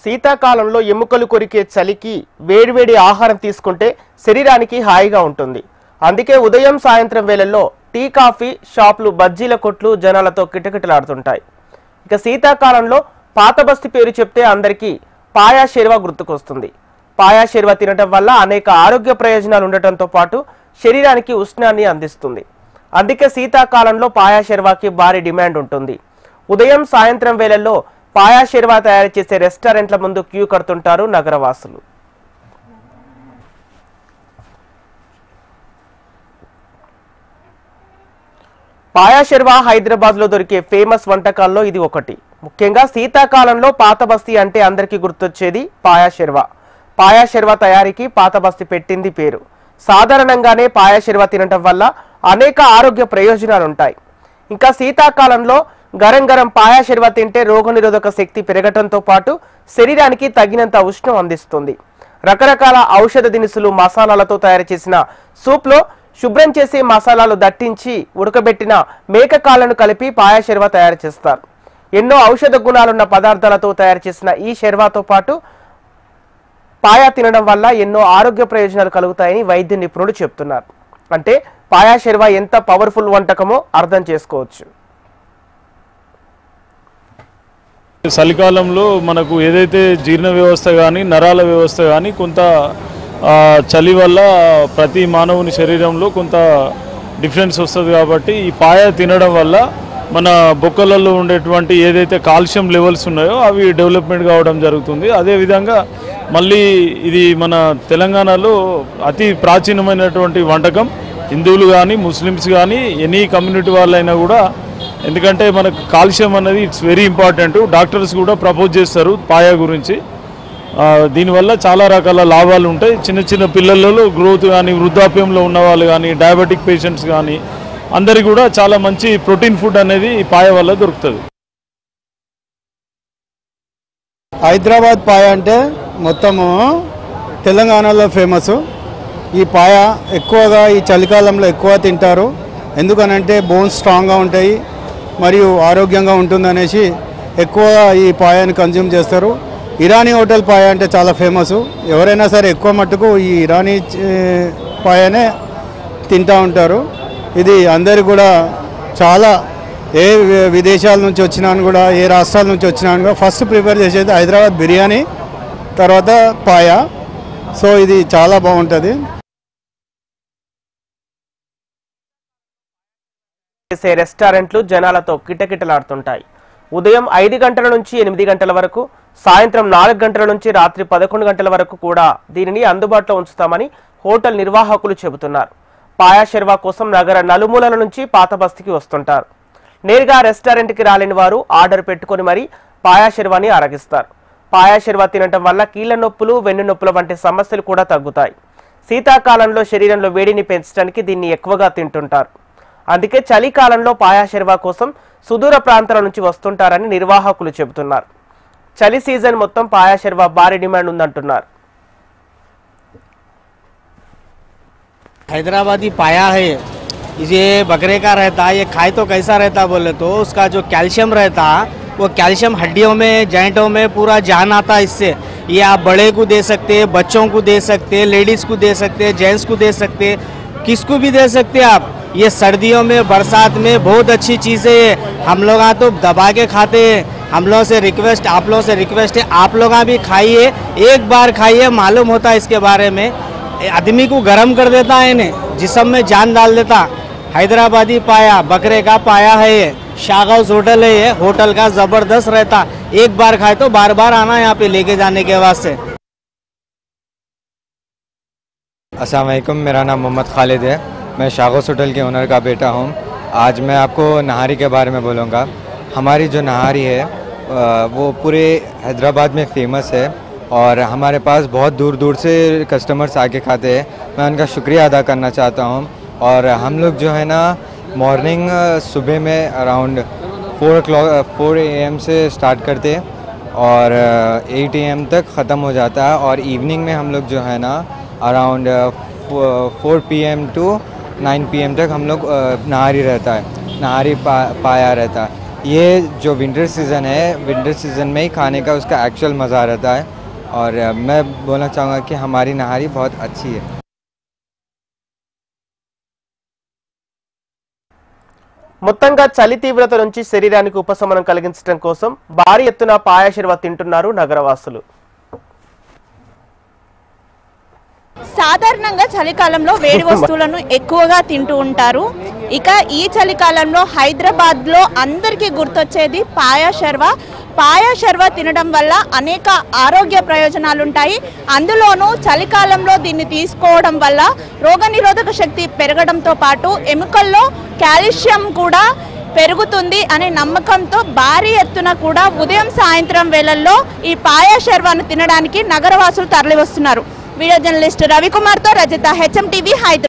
శీతాకాలంలో ఎముకలు కొరికే చలికి వేడివేడి ఆహారం తీసుకుంటే శరీరానికి హాయిగా ఉంటుంది. అందుకే ఉదయం సాయంత్రం వేళల్లో టీ కాఫీ షాపులు బజ్జీల కొట్లు జనాలతో కిటకిటలాడుతుంటాయి. ఇక శీతాకాలంలో పాత బస్తీ పేరు చెప్తే అందరికీ పాయా షెర్వా గుర్తుకొస్తుంది. పాయా షెర్వా తినటం వల్ల అనేక ఆరోగ్య ప్రయోజనాలు ఉండటంతో పాటు శరీరానికి ఉష్ణాన్ని అందిస్తుంది. అందుకే శీతాకాలంలో పాయా షెర్వాకి భారీ డిమాండ్ ఉంటుంది. ఉదయం సాయంత్రం వేళల్లో పాయా షెర్వా తయారు చేసే రెస్టారెంట్ల ముందు క్యూ కడుతుంటారు నగరవాసులు. పాయా షెర్వా హైదరాబాద్ లో దొరికే ఫేమస్ వంటకాల్లో ఇది ఒకటి. ముఖ్యంగా శీతాకాలంలో పాత బస్తీ అంటే అందరికీ గుర్తొచ్చేది పాయా షెర్వా. పాయా షెర్వా తయారీకి పాత బస్తీ పెట్టింది పేరు. సాధారణంగానే పాయా షెర్వా తినటం వల్ల అనేక ఆరోగ్య ప్రయోజనాలు ఉంటాయి. ఇంకా శీతాకాలంలో గరం గరం పాయా షెర్వా తింటే రోగనిరోధక శక్తి పెరగటంతో పాటు శరీరానికి తగినంత ఉష్ణం అందిస్తుంది. రకరకాల ఔషధ దినుసులు మసాలాలతో తయారు చేసిన సూప్లో శుభ్రం చేసే మసాలాలు దట్టించి ఉడకబెట్టిన మేక కాళ్ళను కలిపి పాయా షెర్వా తయారు చేస్తారు. ఎన్నో ఔషధ గుణాలున్న పదార్థాలతో తయారు చేసిన ఈ షెర్వాతో పాటు పాయా తినడం వల్ల ఎన్నో ఆరోగ్య ప్రయోజనాలు కలుగుతాయని వైద్య నిపుణులు చెప్తున్నారు. అంటే పాయా షెర్వా ఎంత పవర్ఫుల్ వంటకమో అర్థం చేసుకోవచ్చు. చలికాలంలో మనకు ఏదైతే జీర్ణ వ్యవస్థ కానీ నరాల వ్యవస్థ కానీ కొంత చలి వల్ల ప్రతి మానవుని శరీరంలో కొంత డిఫరెన్స్ వస్తుంది. కాబట్టి ఈ పాయ తినడం వల్ల మన బొక్కలలో ఉండేటువంటి ఏదైతే కాల్షియం లెవెల్స్ ఉన్నాయో అవి డెవలప్మెంట్ కావడం జరుగుతుంది. అదేవిధంగా మళ్ళీ ఇది మన తెలంగాణలో అతి ప్రాచీనమైనటువంటి వంటకం. హిందువులు కానీ ముస్లిమ్స్ కానీ ఎనీ కమ్యూనిటీ వాళ్ళైనా కూడా, ఎందుకంటే మనకు కాల్షియం అనేది ఇట్స్ వెరీ ఇంపార్టెంట్. డాక్టర్స్ కూడా ప్రపోజ్ చేస్తారు పాయా గురించి. దీనివల్ల చాలా రకాల లాభాలు ఉంటాయి. చిన్న చిన్న పిల్లలలో గ్రోత్ కానీ, వృద్ధాప్యంలో ఉన్న వాళ్ళు కానీ, డయాబెటిక్ పేషెంట్స్ కానీ అందరికీ కూడా చాలా మంచి ప్రోటీన్ ఫుడ్ అనేది ఈ పాయ వల్ల దొరుకుతుంది. హైదరాబాద్ పాయ అంటే మొత్తము తెలంగాణలో ఫేమస్. ఈ పాయ ఎక్కువగా ఈ చలికాలంలో ఎక్కువ తింటారు. ఎందుకనంటే బోన్స్ స్ట్రాంగ్గా ఉంటాయి మరియు ఆరోగ్యంగా ఉంటుందనేసి ఎక్కువగా ఈ పాయాన్ని కన్జ్యూమ్ చేస్తారు. ఇరానీ హోటల్ పాయ అంటే చాలా ఫేమస్. ఎవరైనా సరే ఎక్కువ మట్టుకు ఈ ఇరానీ పాయనే తింటూ ఉంటారు. ఇది అందరు కూడా చాలా ఏ విదేశాల నుంచి వచ్చినా కూడా, ఏ రాష్ట్రాల నుంచి వచ్చినా కూడా ఫస్ట్ ప్రిపేర్ చేసేది హైదరాబాద్ బిర్యానీ, తర్వాత పాయా. సో ఇది చాలా బాగుంటుంది. రెస్టారెంట్లు జనాలతో కిటకిటలాడుతుంటాయి. ఉదయం 5 గంటల నుంచి 8 గంటల వరకు, సాయంత్రం 4 గంటల నుంచి రాత్రి 11 గంటల వరకు కూడా దీనిని అందుబాటులో ఉంచుతామని హోటల్ నిర్వాహకులు చెబుతున్నారు. పాయా షెర్వా కోసం నగర నలుమూలల నుంచి పాత బస్తీకి వస్తుంటారు. నేరుగా రెస్టారెంట్కి రాలేని వారు ఆర్డర్ పెట్టుకుని మరీ పాయా షెర్వాని ఆరగిస్తారు. పాయా షెర్వా తినటం వల్ల కీళ్ల నొప్పులు, వెన్ను నొప్పుల వంటి సమస్యలు కూడా తగ్గుతాయి. శీతాకాలంలో శరీరంలో వేడిని పెంచడానికి దీన్ని ఎక్కువగా తింటుంటారు. అందుకే చలికాలంలో పాయా షెర్వా కోసం సుదూర ప్రాంతాల నుంచి వస్తుంటారని నిర్వాహకులు చెబుతున్నారు. చలి సీజన్ మొత్తం పాయా షెర్వా భారీ డిమాండ్ ఉందంటున్నారు. हैदराबादी पाया है, ये बकरे का रहता है। ये खाए तो कैसा रहता बोले तो उसका जो कैल्शियम रहता वो कैल्शियम हड्डियों में, जॉइंटों में पूरा जान आता है इससे। ये आप बड़े को दे सकते हैं, बच्चों को दे सकते हैं, लेडीज़ को दे सकते हैं, जेंट्स को दे सकते हैं, किसको भी दे सकते हैं आप। ये सर्दियों में, बरसात में बहुत अच्छी चीज़ है। हम लोग यहाँ तो दबा के खाते हैं। हम लोगों से रिक्वेस्ट, आप लोगों से रिक्वेस्ट है, आप लोग भी खाइए, एक बार खाइए, मालूम होता है इसके बारे में। आदमी को गर्म कर देता है, इन्हें जिस्म में जान डाल देता। हैदराबादी पाया, बकरे का पाया है ये। शाग हाउस होटल है ये, होटल का ज़बरदस्त रहता। एक बार खाए तो बार बार आना यहाँ पे लेके जाने के वास्ते। अस्सलाम वालेकुम, मेरा नाम मोहम्मद खालिद है। मैं शाग हाउस होटल के ओनर का बेटा हूँ। आज मैं आपको नहारी के बारे में बोलूँगा। हमारी जो नहारी है वो पूरे हैदराबाद में फ़ेमस है और हमारे पास बहुत दूर दूर से कस्टमर्स आके खाते हैं। मैं उनका शुक्रिया अदा करना चाहता हूँ। और हम लोग जो है ना मॉर्निंग सुबह में अराउंड 4 AM से स्टार्ट करते हैं और 8 AM तक ख़त्म हो जाता है। और इवनिंग में हम लोग जो है ना अराउंड 4 PM टू 9 PM तक हम लोग नहारी रहता है, नहारी पाया रहता है। ये जो विंटर सीज़न है, विंटर सीज़न में ही खाने का उसका एक्चुअल मज़ा रहता है। और मैं बोलना चाहूँगा कि हमारी नहारी बहुत अच्छी है। మొత్తంగా చలి తీవ్రత నుంచి శరీరానికి ఉపశమనం కలిగించడం కోసం భారీ ఎత్తున పాయ శర్వ తింటున్నారు నగరవాసులు. సాధారణంగా చలికాలంలో వేడి వస్తువులను ఎక్కువగా తింటూ ఉంటారు. ఇక ఈ చలికాలంలో హైదరాబాద్లో అందరికీ గుర్తొచ్చేది పాయ శర్వ. పాయ శర్వ తినడం వల్ల అనేక ఆరోగ్య ప్రయోజనాలు ఉంటాయి. అందులోనూ చలికాలంలో దీన్ని తీసుకోవడం వల్ల రోగనిరోధక శక్తి పెరగడంతో పాటు ఎముకల్లో కాల్షియం కూడా పెరుగుతుంది అనే నమ్మకంతో భారీ ఎత్తున కూడా ఉదయం సాయంత్రం వేళల్లో ఈ పాయ శర్వను తినడానికి నగరవాసులు తరలి వస్తున్నారు. వీడియో జర్నలిస్ట్ రవికుమార్తో రజిత, హెచ్ఎం టీవీ, హైదరాబాద్.